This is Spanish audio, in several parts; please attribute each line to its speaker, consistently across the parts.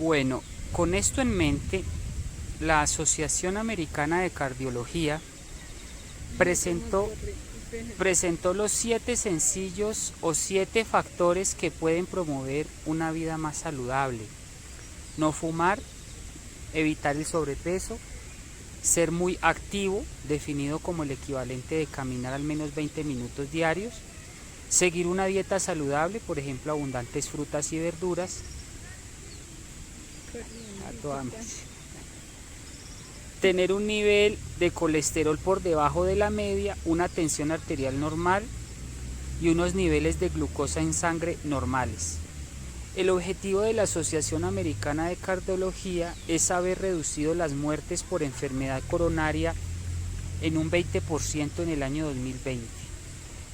Speaker 1: Bueno, con esto en mente, la Asociación Americana de Cardiología presentó, presentó los 7 sencillos o 7 factores que pueden promover una vida más saludable. No fumar, evitar el sobrepeso, ser muy activo, definido como el equivalente de caminar al menos 20 minutos diarios, seguir una dieta saludable, por ejemplo, abundantes frutas y verduras, tener un nivel de colesterol por debajo de la media, una tensión arterial normal y unos niveles de glucosa en sangre normales. El objetivo de la Asociación Americana de Cardiología es haber reducido las muertes por enfermedad coronaria en un 20% en el año 2020.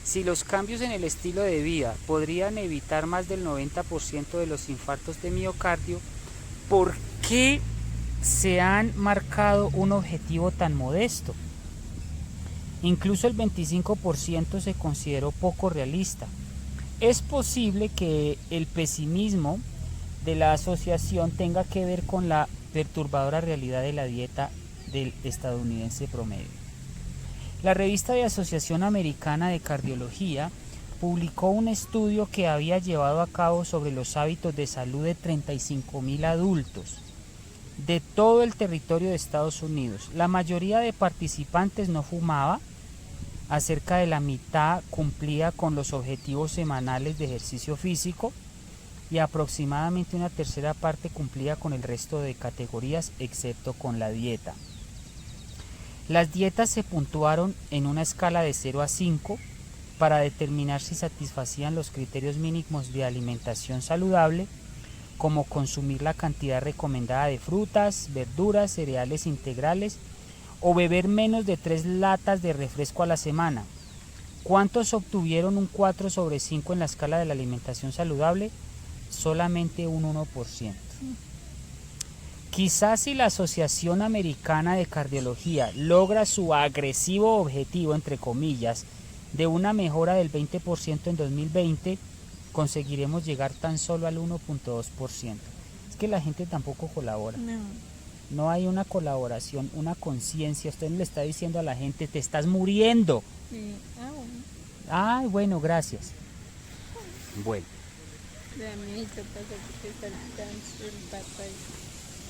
Speaker 1: Si los cambios en el estilo de vida podrían evitar más del 90% de los infartos de miocardio, ¿por qué se han marcado un objetivo tan modesto? Incluso el 25% se consideró poco realista. Es posible que el pesimismo de la asociación tenga que ver con la perturbadora realidad de la dieta del estadounidense promedio. La revista de Asociación Americana de Cardiología publicó un estudio que había llevado a cabo sobre los hábitos de salud de 35,000 adultos de todo el territorio de Estados Unidos. La mayoría de participantes no fumaba, cerca de la mitad cumplía con los objetivos semanales de ejercicio físico y aproximadamente una tercera parte cumplía con el resto de categorías excepto con la dieta. Las dietas se puntuaron en una escala de 0 a 5 para determinar si satisfacían los criterios mínimos de alimentación saludable, como consumir la cantidad recomendada de frutas, verduras, cereales integrales o beber menos de 3 latas de refresco a la semana. ¿Cuántos obtuvieron un 4 sobre 5 en la escala de la alimentación saludable? Solamente un 1%. Quizás si la Asociación Americana de Cardiología logra su agresivo objetivo, entre comillas, de una mejora del 20% en 2020, conseguiremos llegar tan solo al 1.2%. Es que la gente tampoco colabora. No hay una colaboración, una conciencia. Usted no le está diciendo a la gente, te estás muriendo.
Speaker 2: Sí. Bueno.
Speaker 1: Ay, bueno, gracias. Bueno.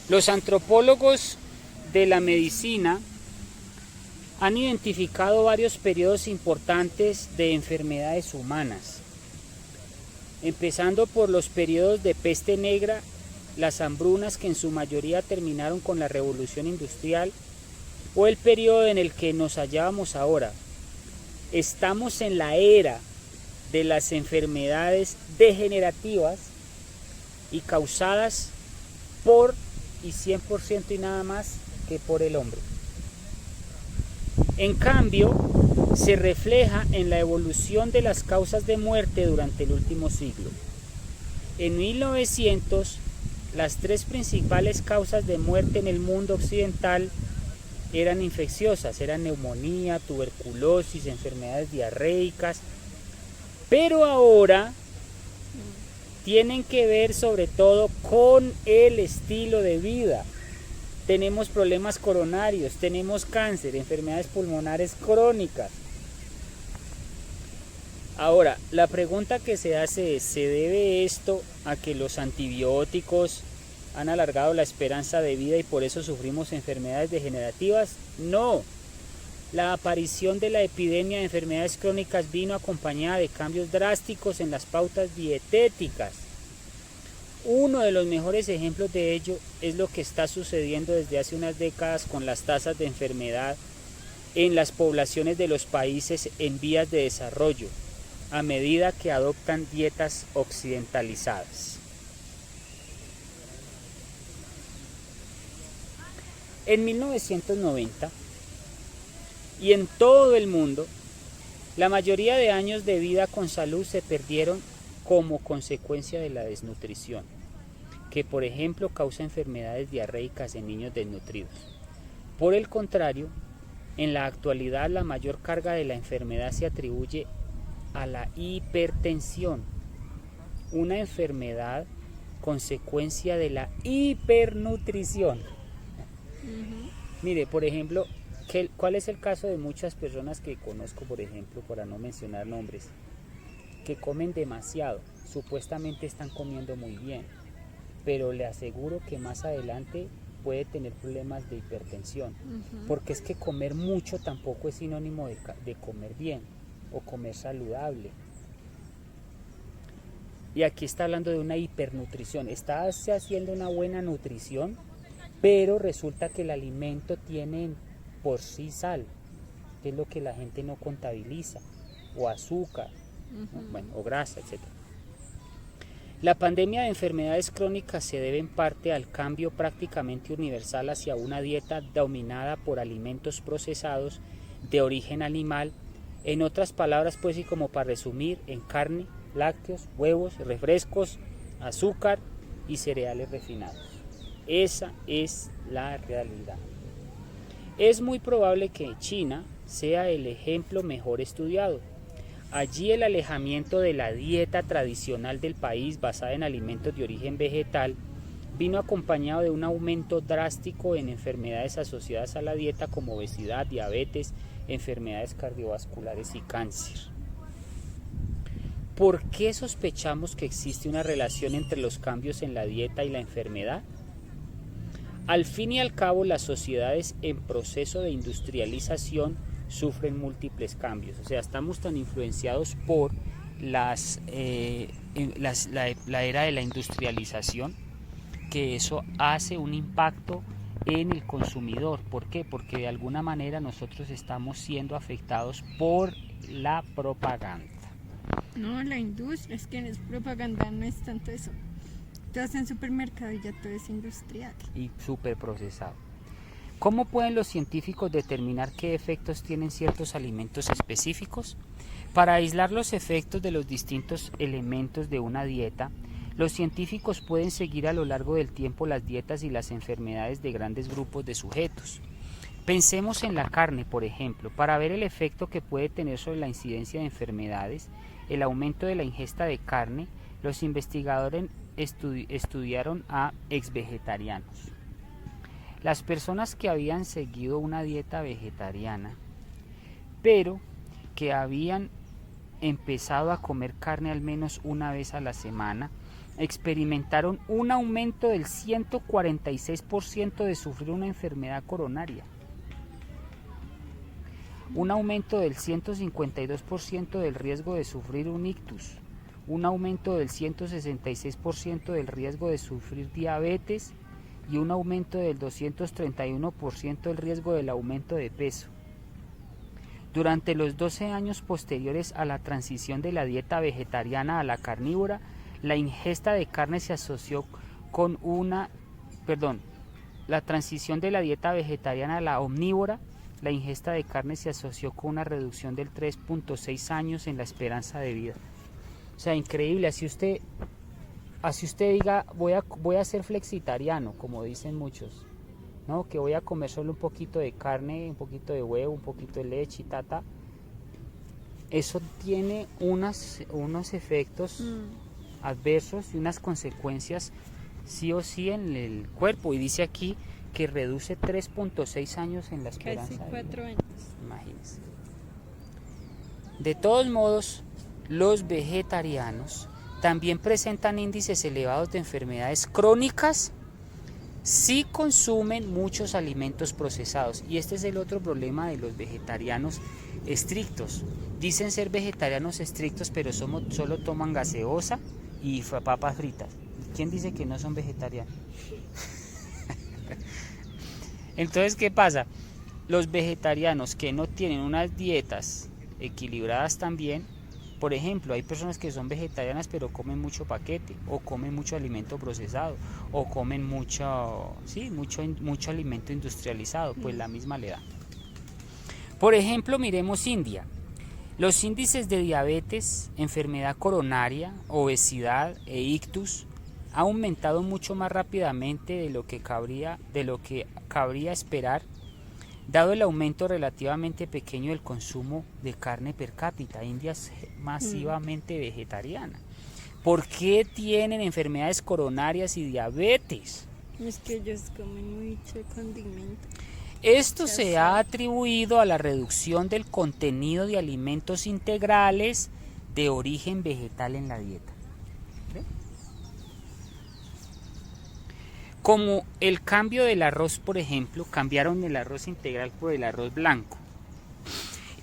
Speaker 1: Los antropólogos de la medicina han identificado varios periodos importantes de enfermedades humanas, empezando por los periodos de peste negra, las hambrunas que en su mayoría terminaron con la revolución industrial, o el periodo en el que nos hallábamos ahora. Estamos en la era de las enfermedades degenerativas y causadas por y 100% y nada más que por el hombre. En cambio, se refleja en la evolución de las causas de muerte durante el último siglo. En 1900, las 3 principales causas de muerte en el mundo occidental eran infecciosas, eran neumonía, tuberculosis, enfermedades diarreicas, pero ahora tienen que ver sobre todo con el estilo de vida. Tenemos problemas coronarios, tenemos cáncer, enfermedades pulmonares crónicas. Ahora, la pregunta que se hace es, ¿se debe esto a que los antibióticos han alargado la esperanza de vida y por eso sufrimos enfermedades degenerativas? No. La aparición de la epidemia de enfermedades crónicas vino acompañada de cambios drásticos en las pautas dietéticas. Uno de los mejores ejemplos de ello es lo que está sucediendo desde hace unas décadas con las tasas de enfermedad en las poblaciones de los países en vías de desarrollo, a medida que adoptan dietas occidentalizadas. En 1990, y en todo el mundo, la mayoría de años de vida con salud se perdieron como consecuencia de la desnutrición, que por ejemplo causa enfermedades diarreicas en niños desnutridos. Por el contrario, en la actualidad la mayor carga de la enfermedad se atribuye a la hipertensión, una enfermedad consecuencia de la hipernutrición. Mire, por ejemplo, ¿cuál es el caso de muchas personas que conozco, por ejemplo, para no mencionar nombres, que comen demasiado? Supuestamente están comiendo muy bien, pero le aseguro que más adelante puede tener problemas de hipertensión, porque es que comer mucho tampoco es sinónimo de comer bien o comer saludable. Y aquí está hablando de una hipernutrición. Está haciendo una buena nutrición, pero resulta que el alimento tiene por sí sal, que es lo que la gente no contabiliza, o azúcar, ¿no? Bueno, o grasa, etc. La pandemia de enfermedades crónicas se debe en parte al cambio prácticamente universal hacia una dieta dominada por alimentos procesados de origen animal, en otras palabras, pues, y como para resumir, en carne, lácteos, huevos, refrescos, azúcar y cereales refinados. Esa es la realidad. Es muy probable que China sea el ejemplo mejor estudiado. Allí el alejamiento de la dieta tradicional del país basada en alimentos de origen vegetal vino acompañado de un aumento drástico en enfermedades asociadas a la dieta como obesidad, diabetes, enfermedades cardiovasculares y cáncer. ¿Por qué sospechamos que existe una relación entre los cambios en la dieta y la enfermedad? Al fin y al cabo, las sociedades en proceso de industrialización sufren múltiples cambios. O sea, estamos tan influenciados por la era de la industrialización que eso hace un impacto en el consumidor. ¿Por qué? Porque de alguna manera nosotros estamos siendo afectados por la propaganda.
Speaker 2: No, la industria, es que es propaganda, no es tanto eso. Tú vas en supermercado y ya todo es industrial.
Speaker 1: Y súper procesado. ¿Cómo pueden los científicos determinar qué efectos tienen ciertos alimentos específicos? Para aislar los efectos de los distintos elementos de una dieta, los científicos pueden seguir a lo largo del tiempo las dietas y las enfermedades de grandes grupos de sujetos. Pensemos en la carne, por ejemplo, para ver el efecto que puede tener sobre la incidencia de enfermedades, el aumento de la ingesta de carne. Los investigadores estudiaron a exvegetarianos. Las personas que habían seguido una dieta vegetariana, pero que habían empezado a comer carne al menos una vez a la semana, experimentaron un aumento del 146% de sufrir una enfermedad coronaria, un aumento del 152% del riesgo de sufrir un ictus, un aumento del 166% del riesgo de sufrir diabetes y un aumento del 231% del riesgo del aumento de peso. Durante los 12 años posteriores a la transición de la dieta vegetariana a la carnívora, la ingesta de carne se asoció con la transición de la dieta vegetariana a la omnívora, la ingesta de carne se asoció con una reducción del 3.6 años en la esperanza de vida. O sea, increíble, así usted diga, voy a ser flexitariano, como dicen muchos, ¿no? Que voy a comer solo un poquito de carne, un poquito de huevo, un poquito de leche y tata. Eso tiene unos efectos adversos y unas consecuencias sí o sí en el cuerpo. Y dice aquí que reduce 3.6 años en la esperanza.
Speaker 2: Casi 4 años.
Speaker 1: Imagínense. De todos modos, los vegetarianos también presentan índices elevados de enfermedades crónicas si consumen muchos alimentos procesados. Y este es el otro problema de los vegetarianos estrictos. Dicen ser vegetarianos estrictos, pero solo toman gaseosa y papas fritas. ¿Quién dice que no son vegetarianos? Entonces, ¿qué pasa? Los vegetarianos que no tienen unas dietas equilibradas también, por ejemplo, hay personas que son vegetarianas pero comen mucho paquete, o comen mucho alimento procesado, o comen mucho alimento industrializado, pues la misma le da. Por ejemplo, miremos India. Los índices de diabetes, enfermedad coronaria, obesidad e ictus ha aumentado mucho más rápidamente de lo que cabría esperar, dado el aumento relativamente pequeño del consumo de carne per cápita. India es masivamente vegetariana. ¿Por qué tienen enfermedades coronarias y diabetes?
Speaker 2: Es que ellos comen mucho condimento.
Speaker 1: Esto se ha atribuido a la reducción del contenido de alimentos integrales de origen vegetal en la dieta. ¿Ve? Como el cambio del arroz, por ejemplo, cambiaron el arroz integral por el arroz blanco.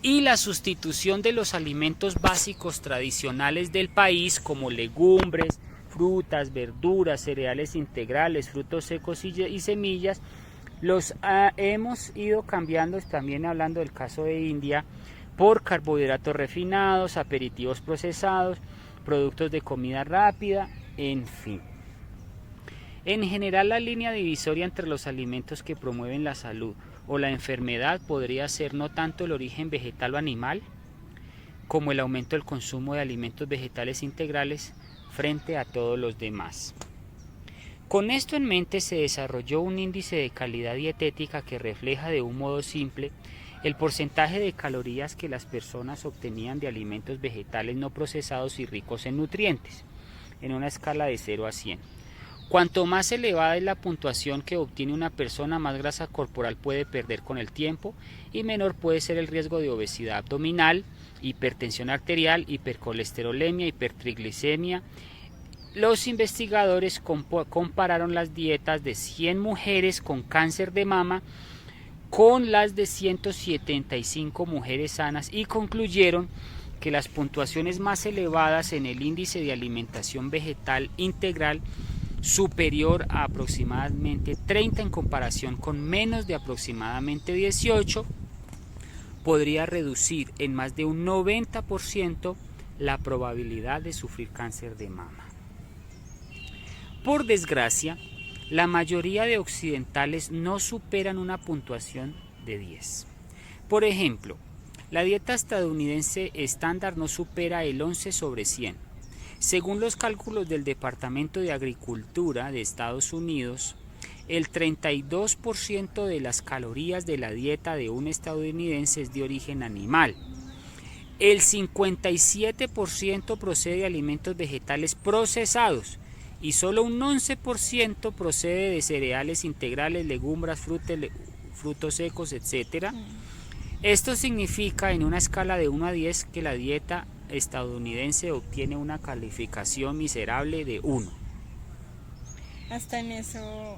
Speaker 1: Y la sustitución de los alimentos básicos tradicionales del país, como legumbres, frutas, verduras, cereales integrales, frutos secos y semillas, los hemos ido cambiando, también hablando del caso de India, por carbohidratos refinados, aperitivos procesados, productos de comida rápida, en fin. En general, la línea divisoria entre los alimentos que promueven la salud o la enfermedad podría ser no tanto el origen vegetal o animal, como el aumento del consumo de alimentos vegetales integrales frente a todos los demás. Con esto en mente se desarrolló un índice de calidad dietética que refleja de un modo simple el porcentaje de calorías que las personas obtenían de alimentos vegetales no procesados y ricos en nutrientes, en una escala de 0 a 100. Cuanto más elevada es la puntuación que obtiene una persona, más grasa corporal puede perder con el tiempo y menor puede ser el riesgo de obesidad abdominal, hipertensión arterial, hipercolesterolemia, hipertriglicemia. Los investigadores compararon las dietas de 100 mujeres con cáncer de mama con las de 175 mujeres sanas y concluyeron que las puntuaciones más elevadas en el índice de alimentación vegetal integral superior a aproximadamente 30 en comparación con menos de aproximadamente 18, podría reducir en más de un 90% la probabilidad de sufrir cáncer de mama. Por desgracia, la mayoría de occidentales no superan una puntuación de 10. Por ejemplo, la dieta estadounidense estándar no supera el 11 sobre 100. Según los cálculos del Departamento de Agricultura de Estados Unidos, el 32% de las calorías de la dieta de un estadounidense es de origen animal. El 57% procede de alimentos vegetales procesados y solo un 11% procede de cereales integrales, legumbres, frutos secos, etc. Esto significa en una escala de 1 a 10 que la dieta estadounidense obtiene una calificación miserable de 1.
Speaker 2: Hasta en eso,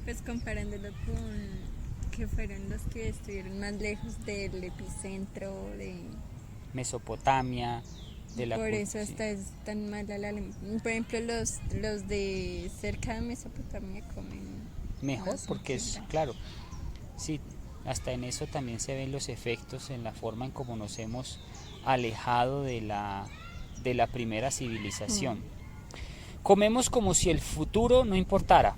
Speaker 2: pues comparándolo con que fueron los que estuvieron más lejos del epicentro de
Speaker 1: Mesopotamia, de la
Speaker 2: por eso hasta es tan mala la por ejemplo los de cerca de Mesopotamia comen
Speaker 1: mejor porque es claro, sí, hasta en eso también se ven los efectos en la forma en cómo nos hemos alejado de la primera civilización. Comemos como si el futuro no importara,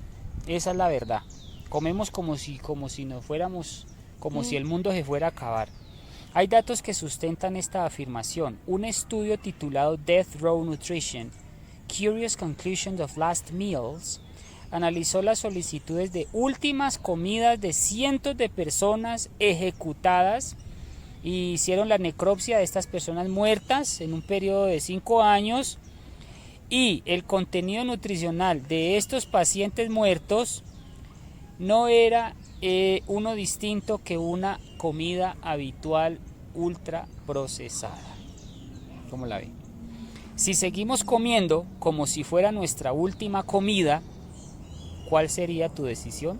Speaker 1: esa es la verdad. Comemos como si nos fuéramos, como si el mundo se fuera a acabar. Hay datos que sustentan esta afirmación. Un estudio titulado Death Row Nutrition, Curious Conclusions of Last Meals, analizó las solicitudes de últimas comidas de cientos de personas ejecutadas y hicieron la necropsia de estas personas muertas en un periodo de 5 años, y el contenido nutricional de estos pacientes muertos no era uno distinto que una comida habitual ultra procesada. ¿Cómo la ve? Si seguimos comiendo como si fuera nuestra última comida, ¿cuál sería tu decisión?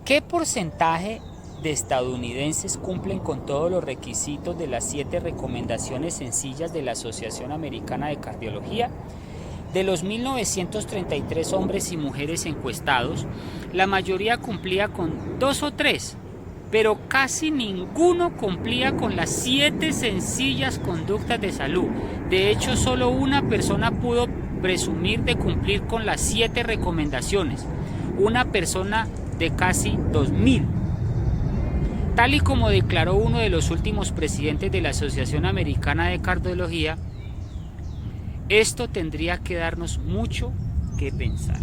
Speaker 1: ¿Qué porcentaje de estadounidenses cumplen con todos los requisitos de las 7 recomendaciones sencillas de la Asociación Americana de Cardiología? De los 1933 hombres y mujeres encuestados, la mayoría cumplía con 2 o 3, pero casi ninguno cumplía con las 7 sencillas conductas de salud. De hecho, solo una persona pudo presumir de cumplir con las 7 recomendaciones, una persona de casi 2000. Tal y como declaró uno de los últimos presidentes de la Asociación Americana de Cardiología, esto tendría que darnos mucho que pensar.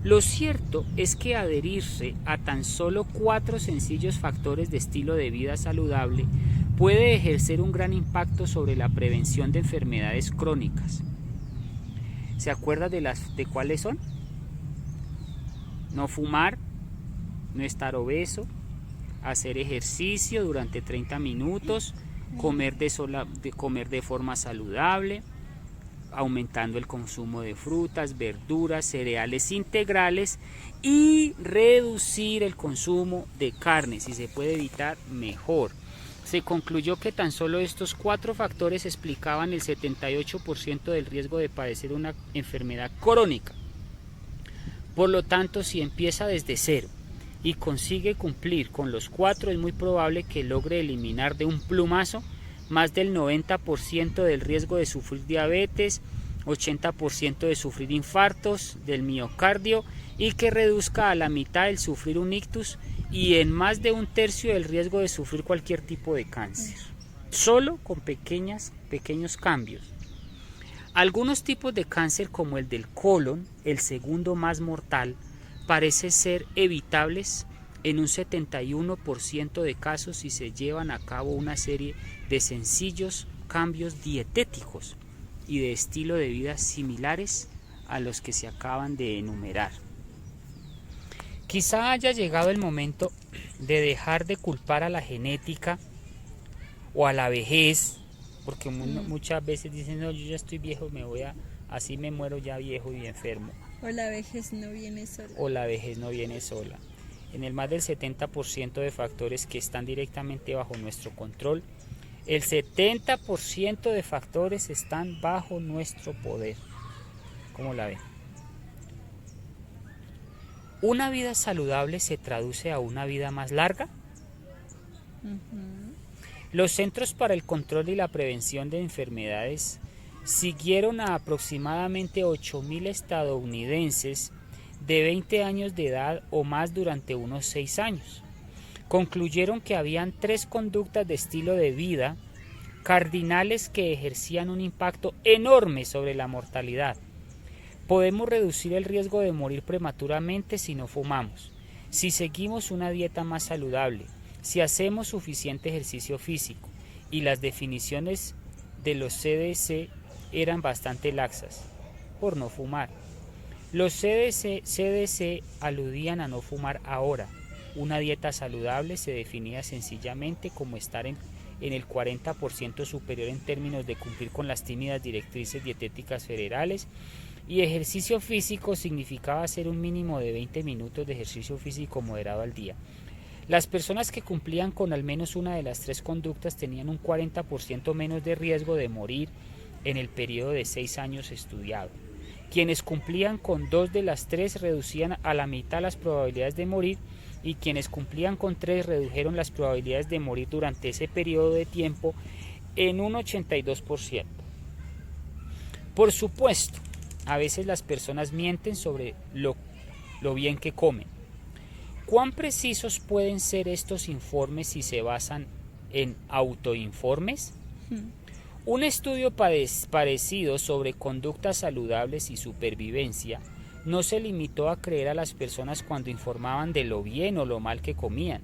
Speaker 1: Lo cierto es que adherirse a tan solo 4 sencillos factores de estilo de vida saludable puede ejercer un gran impacto sobre la prevención de enfermedades crónicas. ¿Se acuerda de cuáles son? No fumar, no estar obeso, hacer ejercicio durante 30 minutos, comer de forma saludable, aumentando el consumo de frutas, verduras, cereales integrales y reducir el consumo de carne. Si se puede evitar, mejor. Se concluyó que tan solo estos 4 factores explicaban el 78% del riesgo de padecer una enfermedad crónica. Por lo tanto, si empieza desde cero y consigue cumplir con los 4, es muy probable que logre eliminar de un plumazo más del 90% del riesgo de sufrir diabetes, 80% de sufrir infartos del miocardio y que reduzca a la mitad el sufrir un ictus y en más de 1/3 del riesgo de sufrir cualquier tipo de cáncer. Solo con pequeños cambios. Algunos tipos de cáncer como el del colon, el segundo más mortal, parece ser evitables en un 71% de casos si se llevan a cabo una serie de sencillos cambios dietéticos y de estilo de vida similares a los que se acaban de enumerar. Quizá haya llegado el momento de dejar de culpar a la genética o a la vejez, porque muchas veces dicen, no, yo ya estoy viejo, así me muero ya viejo y enfermo.
Speaker 2: O la vejez no viene sola. En el más del 70% de factores que están directamente bajo nuestro control, el 70% de factores están bajo nuestro poder. ¿Cómo la ven? ¿Una vida saludable se traduce a una vida más larga? Los Centros para el Control y la Prevención de Enfermedades siguieron a aproximadamente 8.000 estadounidenses de 20 años de edad o más durante unos 6 años. Concluyeron que habían 3 conductas de estilo de vida cardinales que ejercían un impacto enorme sobre la mortalidad. Podemos reducir el riesgo de morir prematuramente si no fumamos, si seguimos una dieta más saludable, si hacemos suficiente ejercicio físico, y las definiciones de los CDC eran bastante laxas, por no fumar. Los CDC aludían a no fumar ahora. Una dieta saludable se definía sencillamente como estar en el 40% superior en términos de cumplir con las tímidas directrices dietéticas federales, y ejercicio físico significaba hacer un mínimo de 20 minutos de ejercicio físico moderado al día. Las personas que cumplían con al menos una de las 3 conductas tenían un 40% menos de riesgo de morir en el periodo de 6 años estudiado. Quienes cumplían con 2 de las 3 reducían a la mitad las probabilidades de morir, y quienes cumplían con 3 redujeron las probabilidades de morir durante ese periodo de tiempo en un 82%. Por supuesto, a veces las personas mienten sobre lo bien que comen. ¿Cuán precisos pueden ser estos informes si se basan en autoinformes? Un estudio parecido sobre conductas saludables y supervivencia no se limitó a creer a las personas cuando informaban de lo bien o lo mal que comían.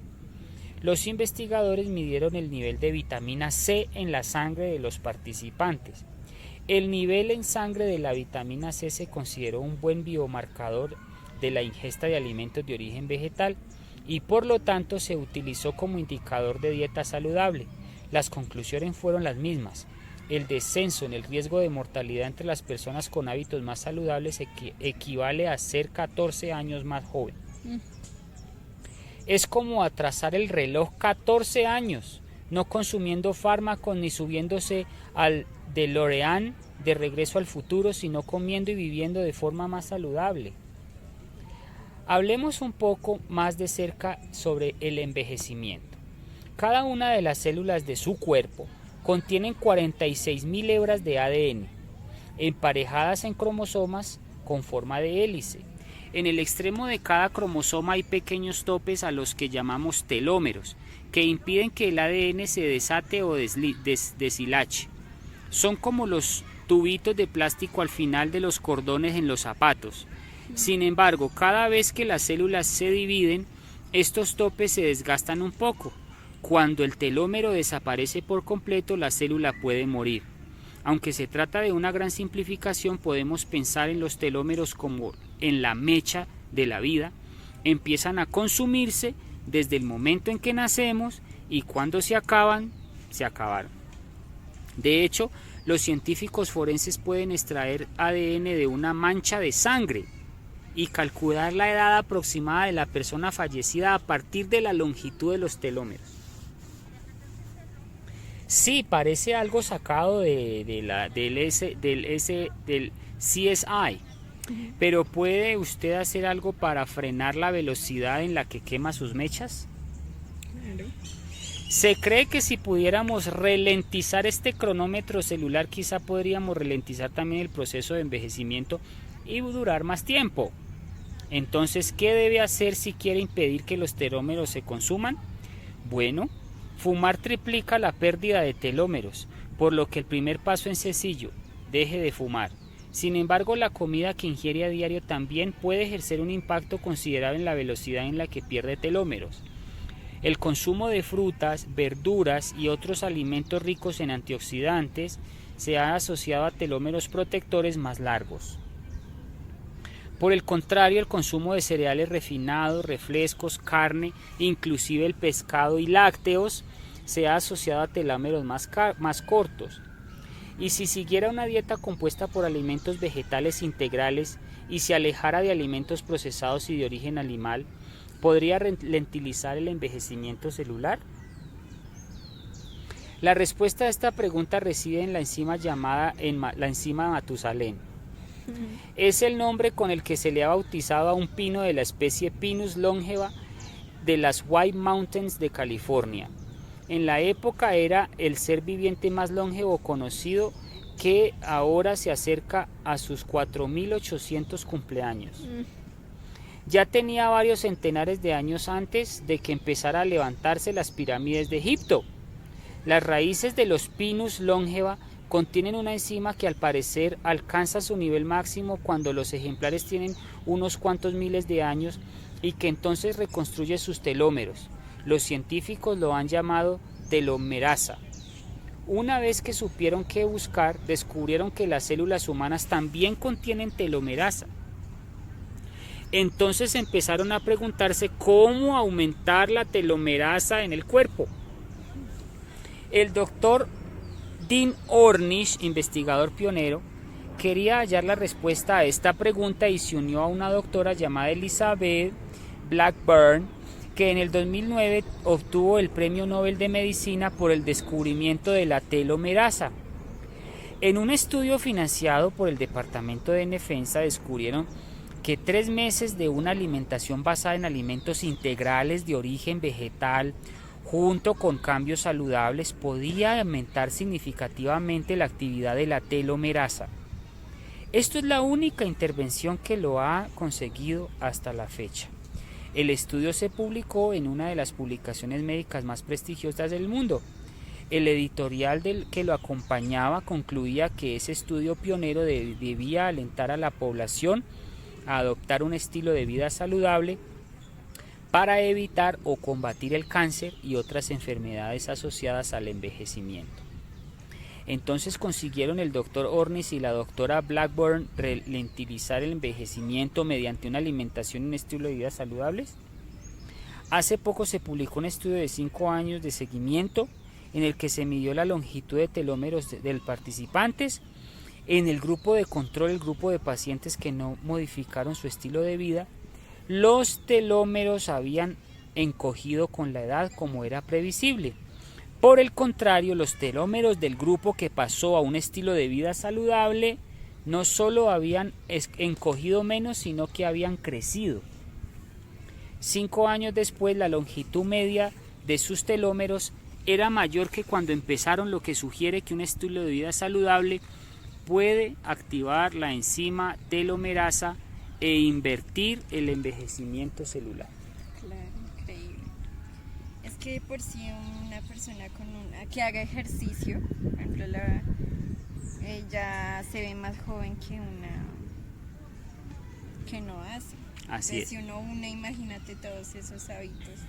Speaker 2: Los investigadores midieron el nivel de vitamina C en la sangre de los participantes. El nivel en sangre de la vitamina C se consideró un buen biomarcador de la ingesta de alimentos de origen vegetal y por lo tanto se utilizó como indicador de dieta saludable. Las conclusiones fueron las mismas. El descenso en el riesgo de mortalidad entre las personas con hábitos más saludables equivale a ser 14 años más joven. Es como atrasar el reloj 14 años, no consumiendo fármacos ni subiéndose al DeLorean de Regreso al Futuro, sino comiendo y viviendo de forma más saludable. Hablemos un poco más de cerca sobre el envejecimiento. Cada una de las células de su cuerpo contienen 46.000 hebras de ADN, emparejadas en cromosomas con forma de hélice. En el extremo de cada cromosoma hay pequeños topes a los que llamamos telómeros, que impiden que el ADN se desate o deshilache. Son como los tubitos de plástico al final de los cordones en los zapatos. Sin embargo, cada vez que las células se dividen, estos topes se desgastan un poco,
Speaker 1: Cuando el telómero desaparece por completo, la célula puede morir. Aunque se trata de una gran simplificación, podemos pensar en los telómeros como en la mecha de la vida. Empiezan a consumirse desde el momento en que nacemos y cuando se acaban, se acabaron. De hecho, los científicos forenses pueden extraer ADN de una mancha de sangre y calcular la edad aproximada de la persona fallecida a partir de la longitud de los telómeros. Sí, parece algo sacado del CSI, pero ¿puede usted hacer algo para frenar la velocidad en la que quema sus mechas?
Speaker 3: Claro.
Speaker 1: Se cree que si pudiéramos ralentizar este cronómetro celular, quizá podríamos ralentizar también el proceso de envejecimiento y durar más tiempo. Entonces, ¿qué debe hacer si quiere impedir que los telómeros se consuman? Bueno, fumar triplica la pérdida de telómeros, por lo que el primer paso es sencillo: deje de fumar. Sin embargo, la comida que ingiere a diario también puede ejercer un impacto considerable en la velocidad en la que pierde telómeros. El consumo de frutas, verduras y otros alimentos ricos en antioxidantes se ha asociado a telómeros protectores más largos. Por el contrario, el consumo de cereales refinados, refrescos, carne, inclusive el pescado y lácteos, se ha asociado a telómeros más cortos. Y si siguiera una dieta compuesta por alimentos vegetales integrales y se alejara de alimentos procesados y de origen animal, ¿podría ralentizar el envejecimiento celular? La respuesta a esta pregunta reside en la enzima llamada la enzima Matusalén. Es el nombre con el que se le ha bautizado a un pino de la especie Pinus longeva de las White Mountains de California. En la época era el ser viviente más longevo conocido, que ahora se acerca a sus 4.800 cumpleaños. Ya tenía varios centenares de años antes de que empezara a levantarse las pirámides de Egipto. Las raíces de los Pinus longeva contienen una enzima que al parecer alcanza su nivel máximo cuando los ejemplares tienen unos cuantos miles de años y que entonces reconstruye sus telómeros. Los científicos lo han llamado telomerasa. Una vez que supieron qué buscar, descubrieron que las células humanas también contienen telomerasa. Entonces empezaron a preguntarse cómo aumentar la telomerasa en el cuerpo. El doctor Dean Ornish, investigador pionero, quería hallar la respuesta a esta pregunta y se unió a una doctora llamada Elizabeth Blackburn, que en el 2009 obtuvo el Premio Nobel de Medicina por el descubrimiento de la telomerasa. En un estudio financiado por el Departamento de Defensa descubrieron que 3 meses de una alimentación basada en alimentos integrales de origen vegetal, junto con cambios saludables, podía aumentar significativamente la actividad de la telomerasa. Esto es la única intervención que lo ha conseguido hasta la fecha. El estudio se publicó en una de las publicaciones médicas más prestigiosas del mundo. El editorial que lo acompañaba concluía que ese estudio pionero debía alentar a la población a adoptar un estilo de vida saludable para evitar o combatir el cáncer y otras enfermedades asociadas al envejecimiento. Entonces consiguieron el doctor Ornish y la doctora Blackburn ralentizar el envejecimiento mediante una alimentación y un estilo de vida saludables. Hace poco se publicó un estudio de 5 años de seguimiento en el que se midió la longitud de telómeros de los participantes. En el grupo de control, el grupo de pacientes que no modificaron su estilo de vida, los telómeros habían encogido con la edad como era previsible. Por el contrario, los telómeros del grupo que pasó a un estilo de vida saludable no solo habían encogido menos, sino que habían crecido. 5 años después, la longitud media de sus telómeros era mayor que cuando empezaron, lo que sugiere que un estilo de vida saludable puede activar la enzima telomerasa e invertir el envejecimiento celular.
Speaker 3: Claro, increíble. Es que por si una persona que haga ejercicio, por ejemplo, ella se ve más joven que una que no hace.
Speaker 1: Así
Speaker 3: Entonces,
Speaker 1: es.
Speaker 3: si uno une, imagínate todos esos hábitos.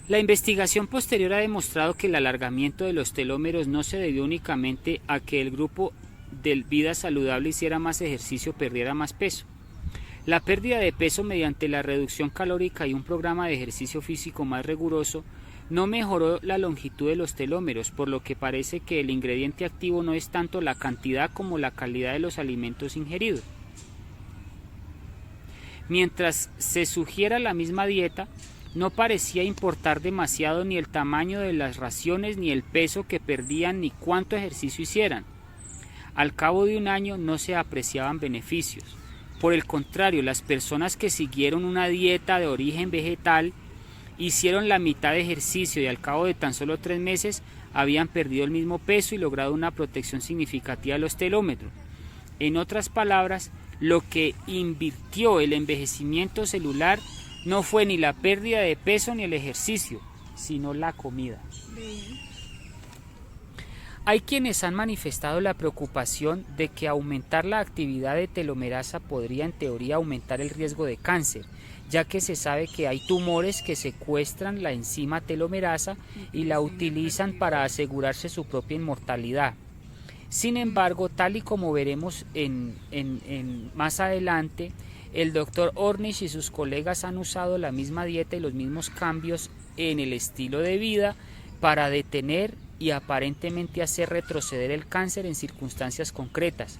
Speaker 1: La investigación posterior ha demostrado que el alargamiento de los telómeros no se debió únicamente a que el grupo de vida saludable hiciera más ejercicio o perdiera más peso. La pérdida de peso mediante la reducción calórica y un programa de ejercicio físico más riguroso no mejoró la longitud de los telómeros, por lo que parece que el ingrediente activo no es tanto la cantidad como la calidad de los alimentos ingeridos. Mientras se sugiera la misma dieta, no parecía importar demasiado ni el tamaño de las raciones, ni el peso que perdían, ni cuánto ejercicio hicieran. Al cabo de un año no se apreciaban beneficios. Por el contrario, las personas que siguieron una dieta de origen vegetal hicieron la mitad de ejercicio y al cabo de tan solo 3 meses habían perdido el mismo peso y logrado una protección significativa de los telómetros. En otras palabras, lo que invirtió el envejecimiento celular no fue ni la pérdida de peso ni el ejercicio, sino la comida. Hay quienes han manifestado la preocupación de que aumentar la actividad de telomerasa podría en teoría aumentar el riesgo de cáncer, ya que se sabe que hay tumores que secuestran la enzima telomerasa y la utilizan para asegurarse su propia inmortalidad. Sin embargo, tal y como veremos más adelante, el Dr. Ornish y sus colegas han usado la misma dieta y los mismos cambios en el estilo de vida para detener y aparentemente hacer retroceder el cáncer en circunstancias concretas.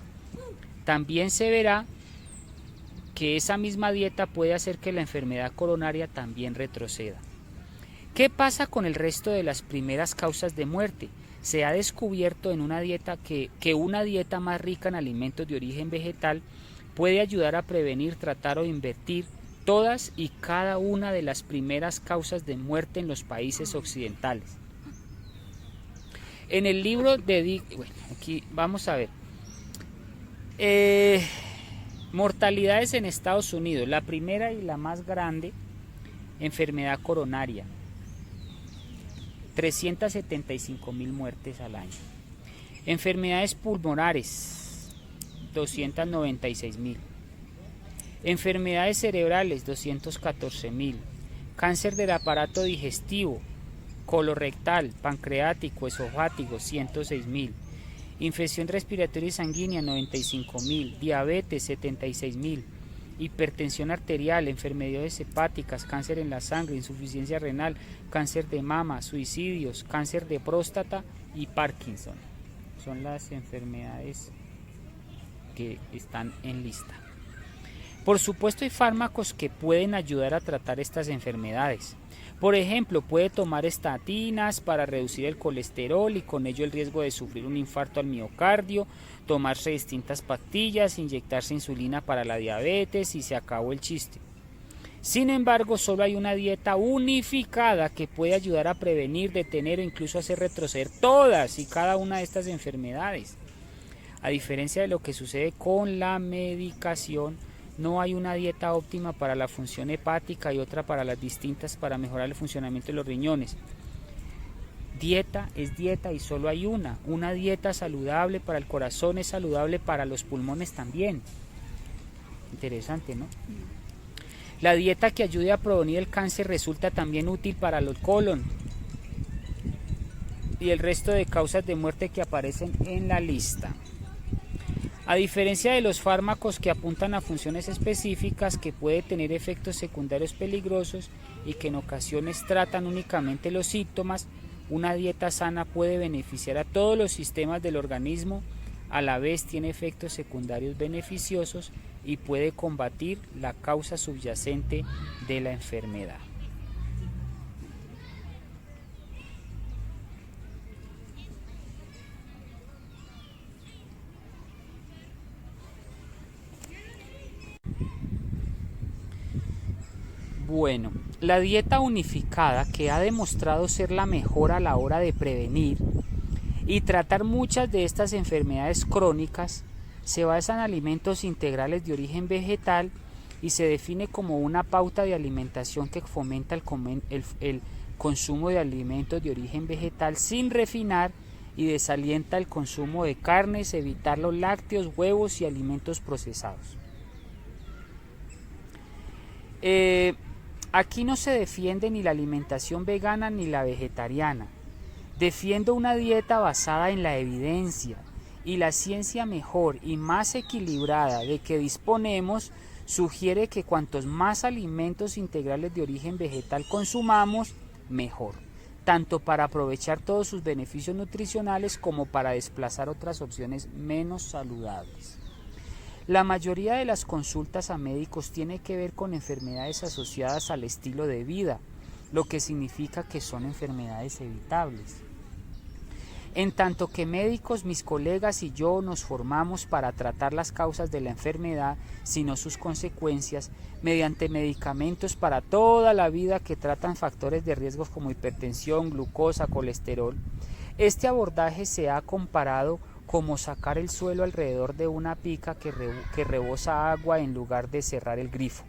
Speaker 1: También se verá que esa misma dieta puede hacer que la enfermedad coronaria también retroceda. ¿Qué pasa con el resto de las primeras causas de muerte? Se ha descubierto en una dieta que una dieta más rica en alimentos de origen vegetal puede ayudar a prevenir, tratar o invertir todas y cada una de las primeras causas de muerte en los países occidentales. En el libro de aquí vamos a ver mortalidades en Estados Unidos. La primera y la más grande, enfermedad coronaria, 375.000 muertes al año. Enfermedades pulmonares, 296.000. Enfermedades cerebrales, 214.000. Cáncer del aparato digestivo, colorectal, pancreático, esofágico, 106.000. Infección respiratoria y sanguínea, 95.000. Diabetes, 76.000. Hipertensión arterial, enfermedades hepáticas, cáncer en la sangre, insuficiencia renal, cáncer de mama, suicidios, cáncer de próstata y Parkinson. Son las enfermedades que están en lista. Por supuesto, hay fármacos que pueden ayudar a tratar estas enfermedades. Por ejemplo, puede tomar estatinas para reducir el colesterol y con ello el riesgo de sufrir un infarto al miocardio, tomarse distintas pastillas, inyectarse insulina para la diabetes y se acabó el chiste. Sin embargo, solo hay una dieta unificada que puede ayudar a prevenir, detener o incluso hacer retroceder todas y cada una de estas enfermedades. A diferencia de lo que sucede con la medicación, no hay una dieta óptima para la función hepática y otra para las distintas para mejorar el funcionamiento de los riñones. Dieta es dieta y solo hay una. Una dieta saludable para el corazón es saludable para los pulmones también. Interesante, ¿no? La dieta que ayude a prevenir el cáncer resulta también útil para el colon y el resto de causas de muerte que aparecen en la lista. A diferencia de los fármacos que apuntan a funciones específicas que pueden tener efectos secundarios peligrosos y que en ocasiones tratan únicamente los síntomas, una dieta sana puede beneficiar a todos los sistemas del organismo, a la vez tiene efectos secundarios beneficiosos y puede combatir la causa subyacente de la enfermedad. Bueno, la dieta unificada, que ha demostrado ser la mejor a la hora de prevenir y tratar muchas de estas enfermedades crónicas, se basa en alimentos integrales de origen vegetal y se define como una pauta de alimentación que fomenta el consumo de alimentos de origen vegetal sin refinar y desalienta el consumo de carnes, evitar los lácteos, huevos y alimentos procesados. Aquí no se defiende ni la alimentación vegana ni la vegetariana. Defiendo una dieta basada en la evidencia y la ciencia mejor y más equilibrada de que disponemos sugiere que cuantos más alimentos integrales de origen vegetal consumamos, mejor, tanto para aprovechar todos sus beneficios nutricionales como para desplazar otras opciones menos saludables. La mayoría de las consultas a médicos tiene que ver con enfermedades asociadas al estilo de vida, lo que significa que son enfermedades evitables. En tanto que médicos, mis colegas y yo nos formamos para tratar las causas de la enfermedad, sino sus consecuencias, mediante medicamentos para toda la vida que tratan factores de riesgos como hipertensión, glucosa, colesterol. Este abordaje se ha comparado como sacar el suelo alrededor de una pica que rebosa agua en lugar de cerrar el grifo.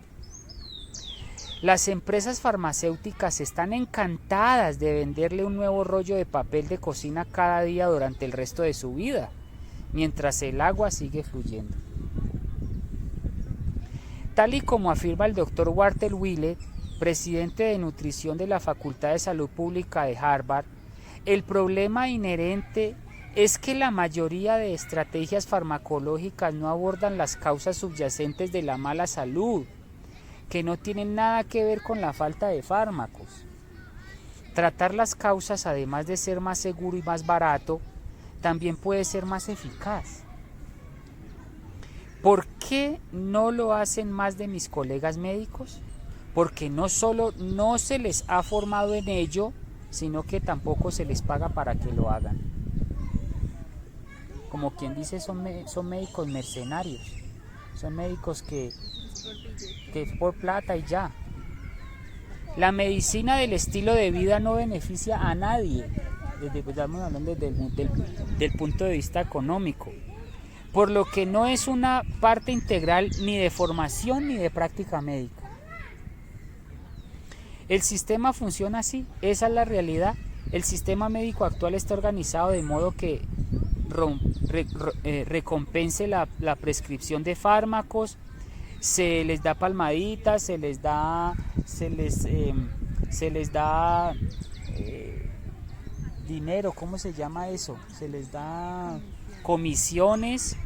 Speaker 1: Las empresas farmacéuticas están encantadas de venderle un nuevo rollo de papel de cocina cada día durante el resto de su vida, mientras el agua sigue fluyendo. Tal y como afirma el Dr. Walter Willett, presidente de nutrición de la Facultad de Salud Pública de Harvard, el problema inherente es que la mayoría de estrategias farmacológicas no abordan las causas subyacentes de la mala salud, que no tienen nada que ver con la falta de fármacos. Tratar las causas, además de ser más seguro y más barato, también puede ser más eficaz. ¿Por qué no lo hacen más de mis colegas médicos? Porque no solo no se les ha formado en ello, sino que tampoco se les paga para que lo hagan. Como quien dice, son médicos mercenarios, son médicos que por plata y ya. La medicina del estilo de vida no beneficia a nadie, estamos hablando del punto de vista económico, por lo que no es una parte integral ni de formación ni de práctica médica. El sistema funciona así, esa es la realidad. El sistema médico actual está organizado de modo que recompense la prescripción de fármacos, se les da palmaditas, se les da dinero, ¿cómo se llama eso? Se les da comisiones,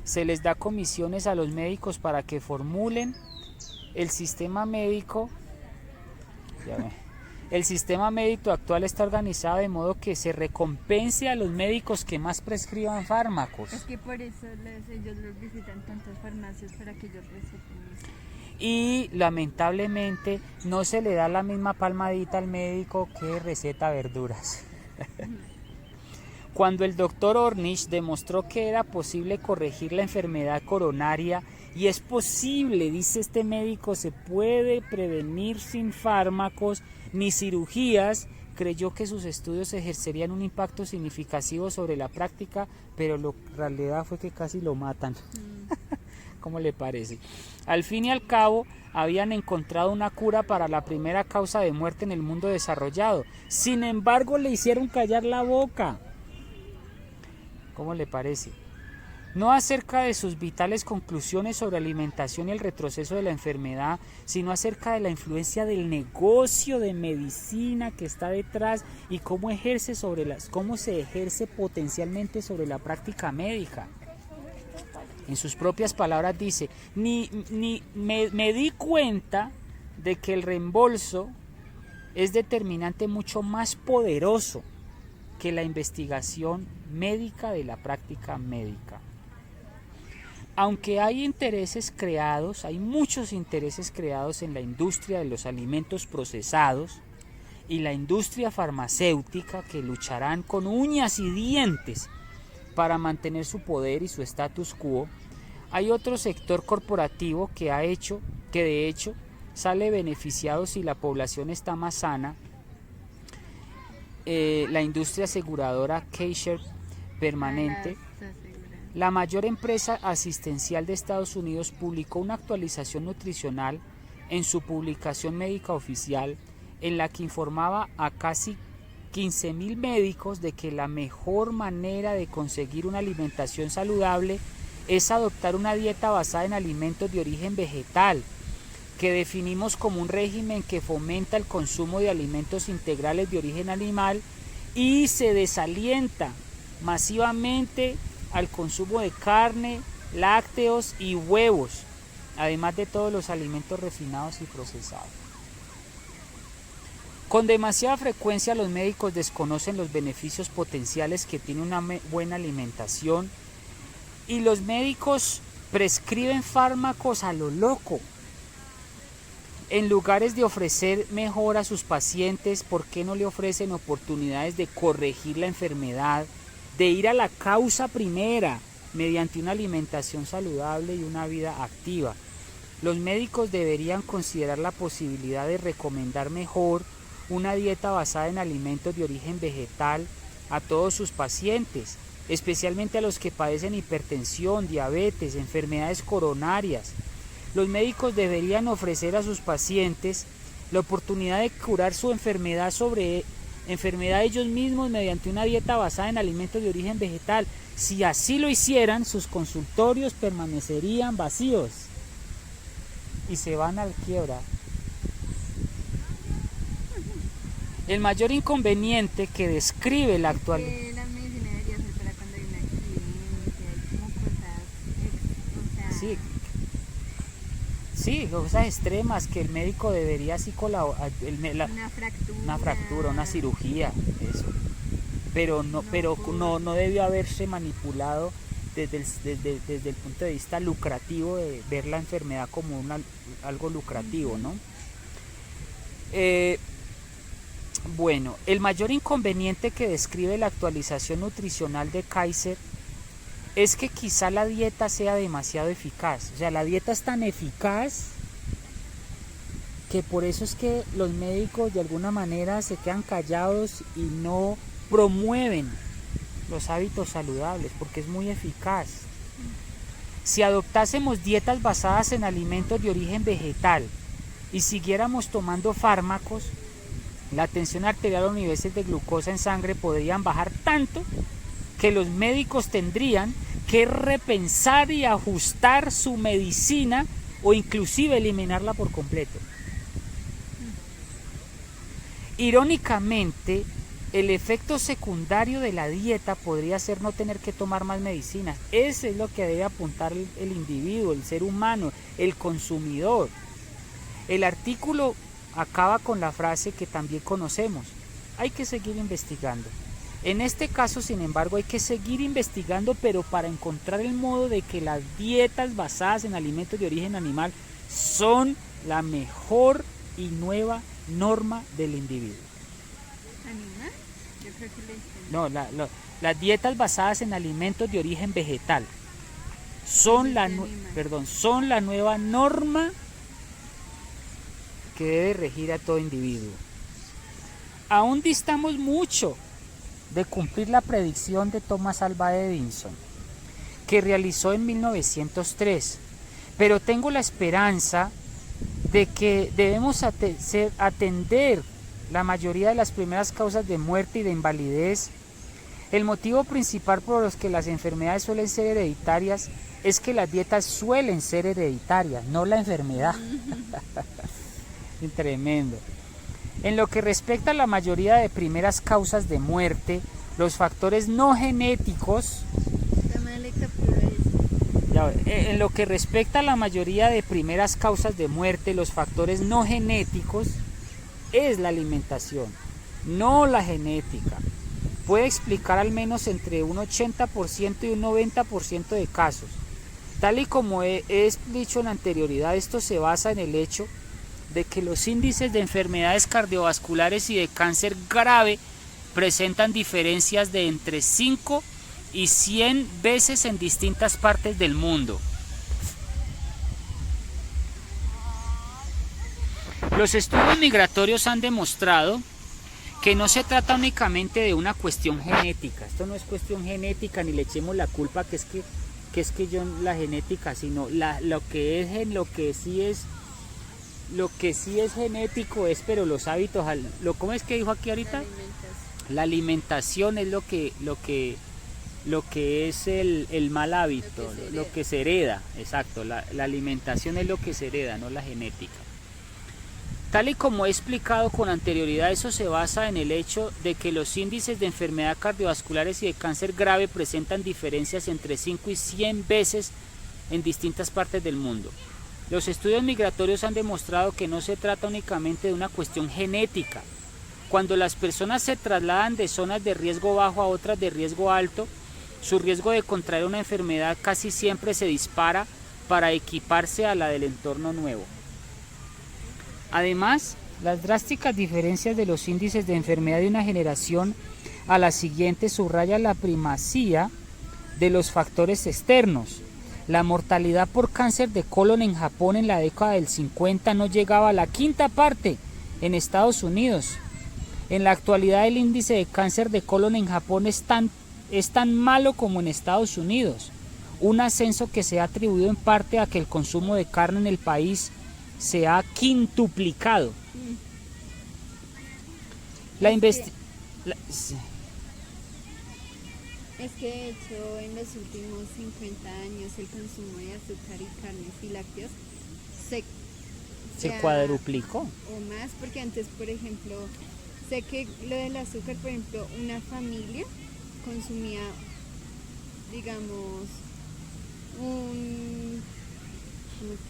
Speaker 1: se les da comisiones a los médicos para que formulen. El sistema médico actual está organizado de modo que se recompense a los médicos que más prescriban fármacos.
Speaker 3: Es que por eso ellos los visitan tantas farmacias para que ellos receten eso.
Speaker 1: Y lamentablemente no se le da la misma palmadita al médico que receta verduras. Cuando el doctor Ornish demostró que era posible corregir la enfermedad coronaria, y es posible, dice este médico, se puede prevenir sin fármacos ni cirugías, creyó que sus estudios ejercerían un impacto significativo sobre la práctica, pero la realidad fue que casi lo matan. ¿Cómo le parece? Al fin y al cabo, habían encontrado una cura para la primera causa de muerte en el mundo desarrollado. Sin embargo, le hicieron callar la boca. ¿Cómo le parece? No acerca de sus vitales conclusiones sobre alimentación y el retroceso de la enfermedad, sino acerca de la influencia del negocio de medicina que está detrás y cómo se ejerce potencialmente sobre la práctica médica. En sus propias palabras dice, me di cuenta de que el reembolso es determinante mucho más poderoso que la investigación médica de la práctica médica. Aunque hay muchos intereses creados en la industria de los alimentos procesados y la industria farmacéutica que lucharán con uñas y dientes para mantener su poder y su status quo, hay otro sector corporativo que de hecho sale beneficiado si la población está más sana. La industria aseguradora Kaiser Permanente, la mayor empresa asistencial de Estados Unidos, publicó una actualización nutricional en su publicación médica oficial en la que informaba a casi 15,000 médicos de que la mejor manera de conseguir una alimentación saludable es adoptar una dieta basada en alimentos de origen vegetal, que definimos como un régimen que fomenta el consumo de alimentos integrales de origen animal y se desalienta masivamente al consumo de carne, lácteos y huevos, además de todos los alimentos refinados y procesados. Con demasiada frecuencia los médicos desconocen los beneficios potenciales que tiene una buena alimentación y los médicos prescriben fármacos a lo loco. En lugares de ofrecer mejor a sus pacientes, ¿por qué no le ofrecen oportunidades de corregir la enfermedad, de ir a la causa primera mediante una alimentación saludable y una vida activa? Los médicos deberían considerar la posibilidad de recomendar mejor una dieta basada en alimentos de origen vegetal a todos sus pacientes, especialmente a los que padecen hipertensión, diabetes, enfermedades coronarias. Los médicos deberían ofrecer a sus pacientes la oportunidad de curar su enfermedad ellos mismos mediante una dieta basada en alimentos de origen vegetal. Si así lo hicieran, sus consultorios permanecerían vacíos y se van al quiebra. El mayor inconveniente que describe la actual...
Speaker 3: La medicina debería ser para cuando hay un accidente, hay como cosas,
Speaker 1: Sí. Sí, cosas extremas que el médico debería así colaborar,
Speaker 3: una fractura,
Speaker 1: una cirugía, eso. Pero no debió haberse manipulado desde el punto de vista lucrativo de ver la enfermedad como algo lucrativo, ¿no? Bueno, el mayor inconveniente que describe la actualización nutricional de Kaiser es que quizá la dieta sea demasiado eficaz. O sea, la dieta es tan eficaz que por eso es que los médicos de alguna manera se quedan callados y no promueven los hábitos saludables, porque es muy eficaz. Si adoptásemos dietas basadas en alimentos de origen vegetal y siguiéramos tomando fármacos, la tensión arterial o niveles de glucosa en sangre podrían bajar tanto que los médicos tendrían que repensar y ajustar su medicina o inclusive eliminarla por completo. Irónicamente, el efecto secundario de la dieta podría ser no tener que tomar más medicinas. Eso es lo que debe apuntar el individuo, el ser humano, el consumidor. El artículo acaba con la frase que también conocemos: hay que seguir investigando. En este caso, sin embargo, hay que seguir investigando, pero para encontrar el modo de que las dietas basadas en alimentos de origen animal son la mejor y nueva norma del individuo.
Speaker 3: ¿Animal? Yo creo que
Speaker 1: No, las dietas basadas en alimentos de origen vegetal son son la nueva norma que debe regir a todo individuo. Aún distamos mucho de cumplir la predicción de Thomas Alva Edison, que realizó en 1903, pero tengo la esperanza de que debemos atender la mayoría de las primeras causas de muerte y de invalidez. El motivo principal por los que las enfermedades suelen ser hereditarias es que las dietas suelen ser hereditarias, no la enfermedad. Tremendo. En lo que respecta a la mayoría de primeras causas de muerte, los factores no genéticos... En lo que respecta a la mayoría de primeras causas de muerte, los factores no genéticos es la alimentación, no la genética. Puede explicar al menos entre un 80% y un 90% de casos. Tal y como he dicho en anterioridad, esto se basa en el hecho de que los índices de enfermedades cardiovasculares y de cáncer grave presentan diferencias de entre 5 y 100 veces en distintas partes del mundo. Los estudios migratorios han demostrado que no se trata únicamente de una cuestión genética. Esto no es cuestión genética, ni le echemos la culpa que es que yo la genética, sino lo que sí es genético es, pero los hábitos, ¿cómo es que dijo aquí ahorita? La alimentación es lo que lo que es el mal hábito, lo que se hereda, exacto, la alimentación es lo que se hereda, no la genética. Tal y como he explicado con anterioridad, eso se basa en el hecho de que los índices de enfermedades cardiovasculares y de cáncer grave presentan diferencias entre 5 y 100 veces en distintas partes del mundo. Los estudios migratorios han demostrado que no se trata únicamente de una cuestión genética. Cuando las personas se trasladan de zonas de riesgo bajo a otras de riesgo alto, su riesgo de contraer una enfermedad casi siempre se dispara para equiparse a la del entorno nuevo. Además, las drásticas diferencias de los índices de enfermedad de una generación a la siguiente subrayan la primacía de los factores externos. La mortalidad por cáncer de colon en Japón en la década del 50 no llegaba a la quinta parte en Estados Unidos. En la actualidad el índice de cáncer de colon en Japón es tan malo como en Estados Unidos, un ascenso que se ha atribuido en parte a que el consumo de carne en el país se ha quintuplicado.
Speaker 3: Es que de hecho en los últimos 50 años el consumo de azúcar y carnes y lácteos
Speaker 1: se cuadruplicó.
Speaker 3: O más, porque antes, por ejemplo, sé que lo del azúcar, por ejemplo, una familia consumía, digamos, ¿cómo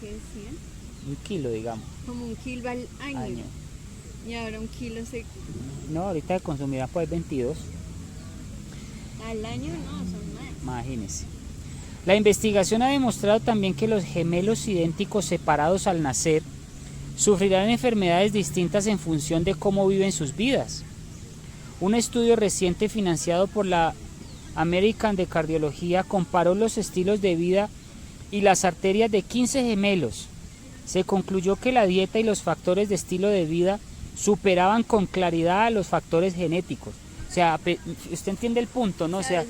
Speaker 3: que decían?
Speaker 1: Un kilo, digamos.
Speaker 3: Como un kilo al año. Y ahora un kilo
Speaker 1: No, ahorita consumirá pues 22.
Speaker 3: Al año no, son más.
Speaker 1: Imagínense. La investigación ha demostrado también que los gemelos idénticos separados al nacer sufrirán enfermedades distintas en función de cómo viven sus vidas. Un estudio reciente financiado por la American de Cardiología comparó los estilos de vida y las arterias de 15 gemelos. Se concluyó que la dieta y los factores de estilo de vida superaban con claridad a los factores genéticos. O sea, usted entiende el punto, ¿no? O sea,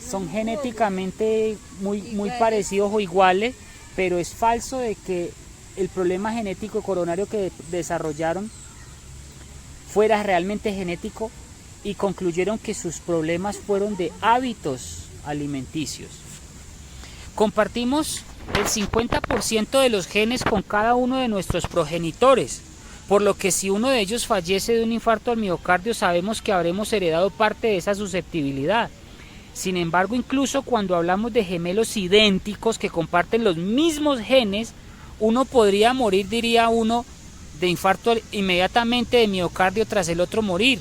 Speaker 1: son genéticamente muy parecidos o iguales, pero es falso de que el problema genético coronario que desarrollaron fuera realmente genético, y concluyeron que sus problemas fueron de hábitos alimenticios. Compartimos el 50% de los genes con cada uno de nuestros progenitores, por lo que si uno de ellos fallece de un infarto al miocardio, sabemos que habremos heredado parte de esa susceptibilidad. Sin embargo, incluso cuando hablamos de gemelos idénticos que comparten los mismos genes, uno podría morir, diría uno, de infarto inmediatamente de miocardio tras el otro morir.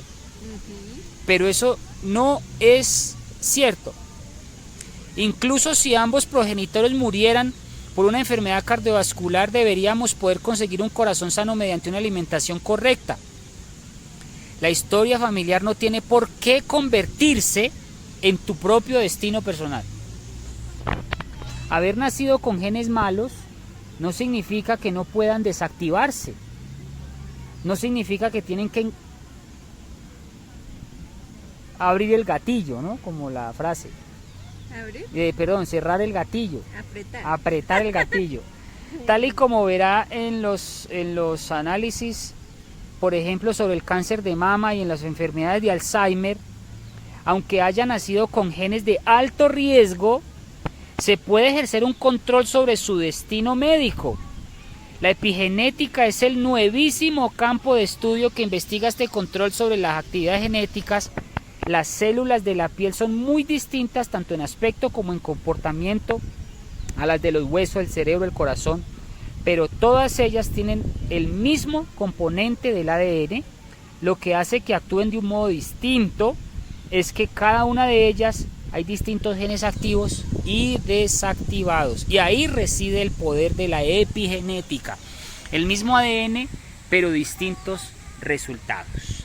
Speaker 1: Pero eso no es cierto. Incluso si ambos progenitores murieran por una enfermedad cardiovascular, deberíamos poder conseguir un corazón sano mediante una alimentación correcta. La historia familiar no tiene por qué convertirse en tu propio destino personal. Haber nacido con genes malos no significa que no puedan desactivarse. No significa que tienen que abrir el gatillo, ¿no? Como la frase. Cerrar el gatillo. Apretar el gatillo. Tal y como verá en los análisis, por ejemplo, sobre el cáncer de mama y en las enfermedades de Alzheimer, aunque haya nacido con genes de alto riesgo, se puede ejercer un control sobre su destino médico. La epigenética es el nuevísimo campo de estudio que investiga este control sobre las actividades genéticas. Las células de la piel son muy distintas tanto en aspecto como en comportamiento a las de los huesos, el cerebro, el corazón, pero todas ellas tienen el mismo componente del ADN. Lo que hace que actúen de un modo distinto es que cada una de ellas hay distintos genes activos y desactivados, y ahí reside el poder de la epigenética. El mismo ADN, pero distintos resultados.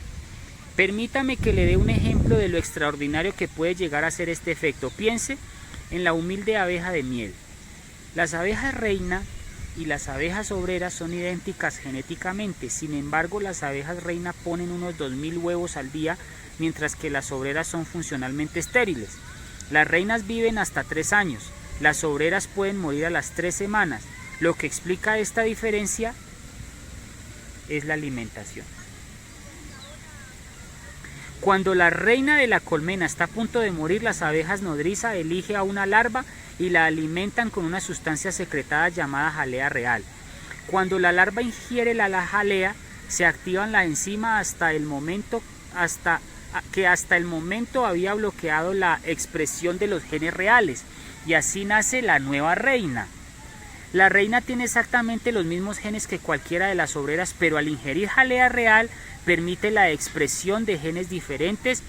Speaker 1: Permítame que le dé un ejemplo de lo extraordinario que puede llegar a ser este efecto. Piense en la humilde abeja de miel. Las abejas reina y las abejas obreras son idénticas genéticamente. Sin embargo, las abejas reina ponen unos 2000 huevos al día, mientras que las obreras son funcionalmente estériles. Las reinas viven hasta 3 años. Las obreras pueden morir a las 3 semanas. Lo que explica esta diferencia es la alimentación. Cuando la reina de la colmena está a punto de morir, las abejas nodriza eligen a una larva y la alimentan con una sustancia secretada llamada jalea real. Cuando la larva ingiere la jalea, se activan la enzima hasta el momento había bloqueado la expresión de los genes reales, y así nace la nueva reina. La reina tiene exactamente los mismos genes que cualquiera de las obreras, pero al ingerir jalea real permite la expresión de genes diferentes,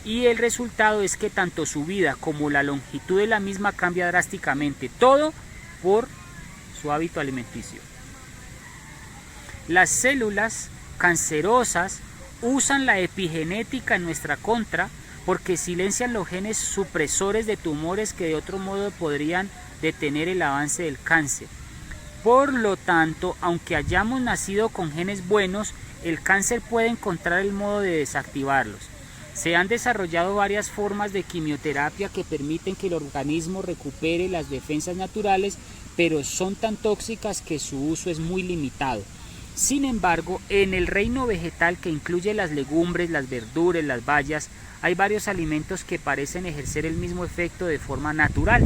Speaker 1: y el resultado es que tanto su vida como la longitud de la misma cambia drásticamente, todo por su hábito alimenticio. Las células cancerosas usan la epigenética en nuestra contra porque silencian los genes supresores de tumores que de otro modo podrían detener el avance del cáncer. Por lo tanto, aunque hayamos nacido con genes buenos, el cáncer puede encontrar el modo de desactivarlos. Se han desarrollado varias formas de quimioterapia que permiten que el organismo recupere las defensas naturales, pero son tan tóxicas que su uso es muy limitado. Sin embargo, en el reino vegetal, que incluye las legumbres, las verduras, las bayas, hay varios alimentos que parecen ejercer el mismo efecto de forma natural.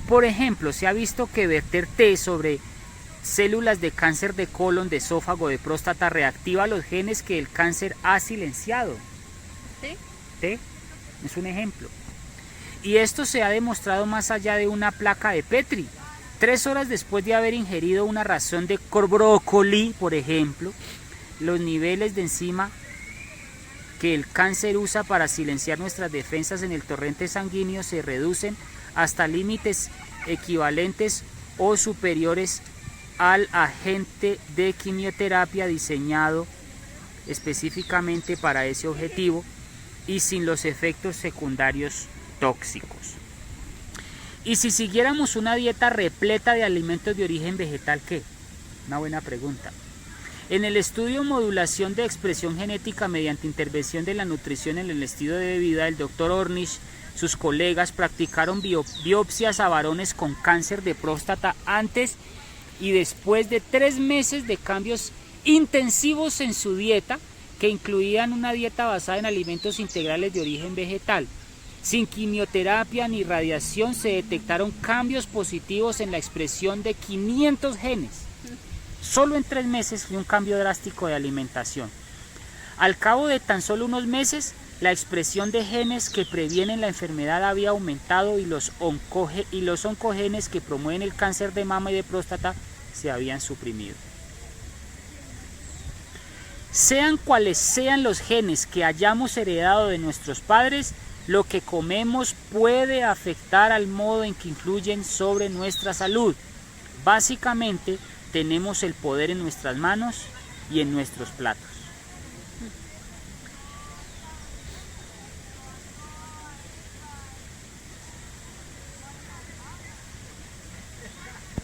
Speaker 1: Por ejemplo, se ha visto que verter té sobre células de cáncer de colon, de esófago, de próstata reactiva los genes que el cáncer ha silenciado.
Speaker 3: ¿Sí?
Speaker 1: Té es un ejemplo. Y esto se ha demostrado más allá de una placa de Petri. 3 horas después de haber ingerido una ración de brócoli, por ejemplo, los niveles de enzima que el cáncer usa para silenciar nuestras defensas en el torrente sanguíneo se reducen hasta límites equivalentes o superiores al agente de quimioterapia diseñado específicamente para ese objetivo y sin los efectos secundarios tóxicos. Y si siguiéramos una dieta repleta de alimentos de origen vegetal, ¿qué? Una buena pregunta. En el estudio Modulación de expresión genética mediante intervención de la nutrición en el estilo de vida, el Dr. Ornish, sus colegas practicaron biopsias a varones con cáncer de próstata antes y después de 3 meses de cambios intensivos en su dieta, que incluían una dieta basada en alimentos integrales de origen vegetal. Sin quimioterapia ni radiación se detectaron cambios positivos en la expresión de 500 genes. Solo en 3 meses y un cambio drástico de alimentación. Al cabo de tan solo unos meses, la expresión de genes que previenen la enfermedad había aumentado y los oncogenes que promueven el cáncer de mama y de próstata se habían suprimido. Sean cuales sean los genes que hayamos heredado de nuestros padres, lo que comemos puede afectar al modo en que influyen sobre nuestra salud. Básicamente, tenemos el poder en nuestras manos y en nuestros platos.